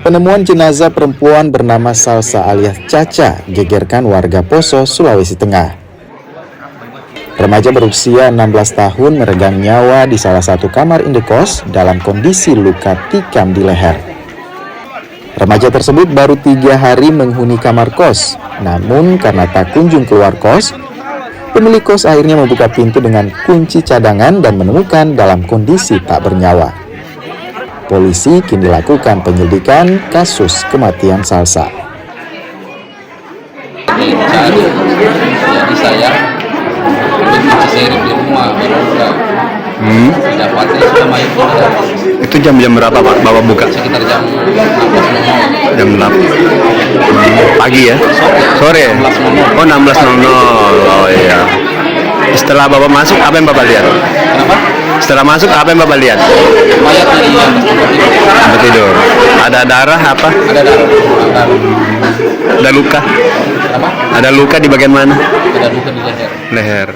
Penemuan jenazah perempuan bernama Salsa alias Caca gegerkan warga Poso, Sulawesi Tengah. Remaja berusia 16 tahun meregang nyawa di salah satu kamar indekos dalam kondisi luka tikam di leher. Remaja tersebut baru 3 hari menghuni kamar kos, namun karena tak kunjung keluar kos, pemilik kos akhirnya membuka pintu dengan kunci cadangan dan menemukan dalam kondisi tak bernyawa. Polisi kini lakukan penyelidikan kasus kematian Salsa. Jadi saya benci serip di rumah dapatnya sudah mayat. Itu jam-jam berapa Pak Bapak buka? Sekitar jam 6.00. Jam 8 pagi ya? Sore? 16.00. Oh 16.00. Oh iya. Setelah Bapak masuk apa yang Bapak lihat? Kenapa? Setelah masuk apa yang Bapak lihat? Mayatnya di atas tempat tidur. Tempat tidur. Ada darah apa? Ada darah. Ada luka? Kenapa? Ada luka di bagian mana? Ada luka di leher. Leher.